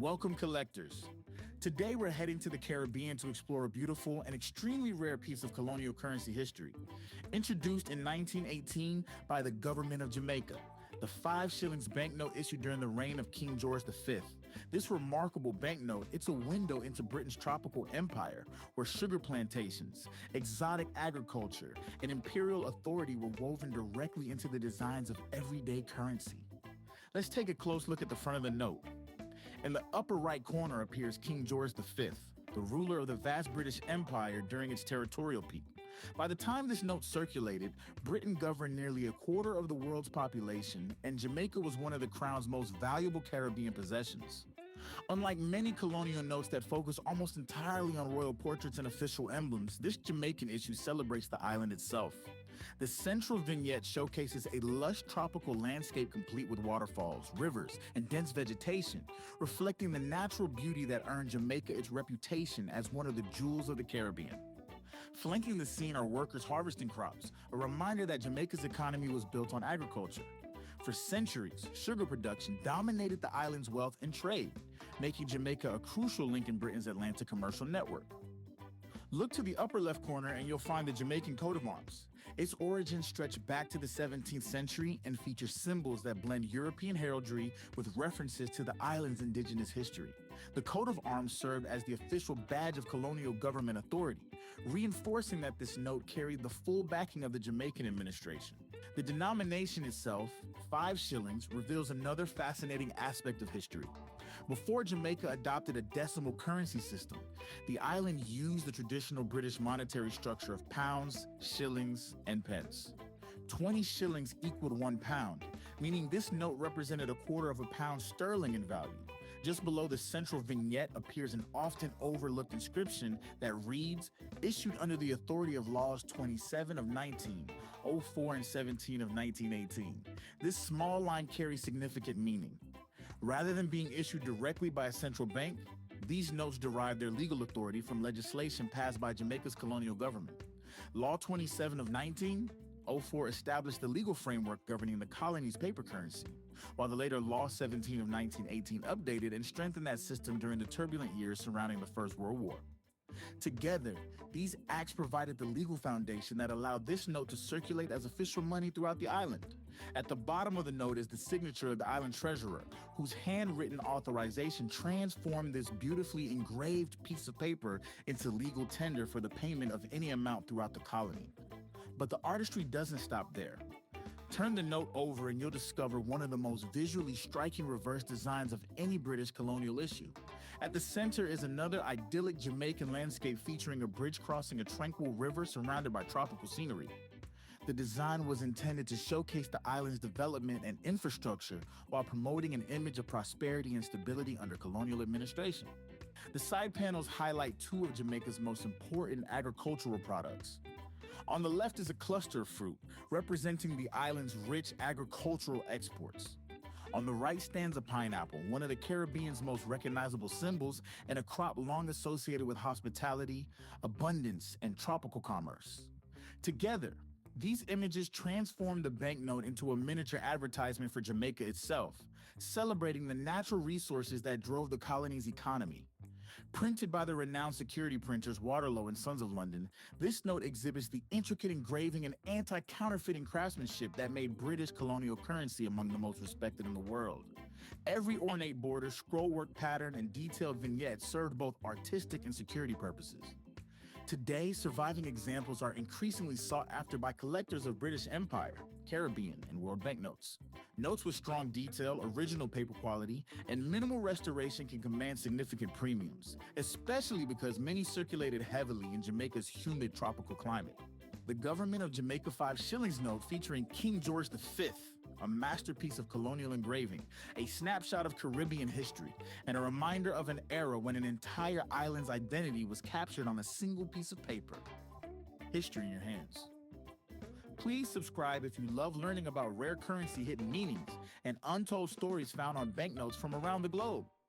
Welcome, collectors. Today we're heading to the Caribbean to explore a beautiful and extremely rare piece of colonial currency history. Introduced in 1918 by the government of Jamaica, the 5 shillings banknote issued during the reign of King George V. This remarkable banknote, it's a window into Britain's tropical empire, where sugar plantations, exotic agriculture, and imperial authority were woven directly into the designs of everyday currency. Let's take a close look at the front of the note. In the upper right corner appears King George V, the ruler of the vast British Empire during its territorial peak. By the time this note circulated, Britain governed nearly a quarter of the world's population, and Jamaica was one of the Crown's most valuable Caribbean possessions. Unlike many colonial notes that focus almost entirely on royal portraits and official emblems, this Jamaican issue celebrates the island itself. The central vignette showcases a lush tropical landscape complete with waterfalls, rivers, and dense vegetation, reflecting the natural beauty that earned Jamaica its reputation as one of the jewels of the Caribbean. Flanking the scene are workers harvesting crops, a reminder that Jamaica's economy was built on agriculture. For centuries, sugar production dominated the island's wealth and trade, making Jamaica a crucial link in Britain's Atlantic commercial network. Look to the upper left corner and you'll find the Jamaican coat of arms. Its origins stretch back to the 17th century and feature symbols that blend European heraldry with references to the island's indigenous history. The coat of arms served as the official badge of colonial government authority, reinforcing that this note carried the full backing of the Jamaican administration. The denomination itself, 5 shillings, reveals another fascinating aspect of history. Before Jamaica adopted a decimal currency system, the island used the traditional British monetary structure of pounds, shillings, and pence. 20 shillings equaled 1 pound, meaning this note represented a quarter of a pound sterling in value. Just below the central vignette appears an often overlooked inscription that reads, "Issued under the authority of laws 27 of 1904 and 17 of 1918. This small line carries significant meaning. Rather than being issued directly by a central bank, these notes derive their legal authority from legislation passed by Jamaica's colonial government. Law 27 of 1904 established the legal framework governing the colony's paper currency, while the later Law 17 of 1918 updated and strengthened that system during the turbulent years surrounding the First World War. Together, these acts provided the legal foundation that allowed this note to circulate as official money throughout the island. At the bottom of the note is the signature of the island treasurer, whose handwritten authorization transformed this beautifully engraved piece of paper into legal tender for the payment of any amount throughout the colony. But the artistry doesn't stop there. Turn the note over and you'll discover one of the most visually striking reverse designs of any British colonial issue. At the center is another idyllic Jamaican landscape featuring a bridge crossing a tranquil river surrounded by tropical scenery. The design was intended to showcase the island's development and infrastructure while promoting an image of prosperity and stability under colonial administration. The side panels highlight 2 of Jamaica's most important agricultural products. On the left is a cluster of fruit, representing the island's rich agricultural exports. On the right stands a pineapple, one of the Caribbean's most recognizable symbols, and a crop long associated with hospitality, abundance, and tropical commerce. Together, these images transform the banknote into a miniature advertisement for Jamaica itself, celebrating the natural resources that drove the colony's economy. Printed by the renowned security printers Waterloo and Sons of London, this note exhibits the intricate engraving and anti-counterfeiting craftsmanship that made British colonial currency among the most respected in the world. Every ornate border, scrollwork pattern, and detailed vignette served both artistic and security purposes. Today, surviving examples are increasingly sought after by collectors of British Empire, Caribbean, and world banknotes. Notes with strong detail, original paper quality, and minimal restoration can command significant premiums, especially because many circulated heavily in Jamaica's humid tropical climate. The government of Jamaica 5 shillings note featuring King George V, a masterpiece of colonial engraving, a snapshot of Caribbean history, and a reminder of an era when an entire island's identity was captured on a single piece of paper. History in your hands. Please subscribe if you love learning about rare currency hidden meanings and untold stories found on banknotes from around the globe.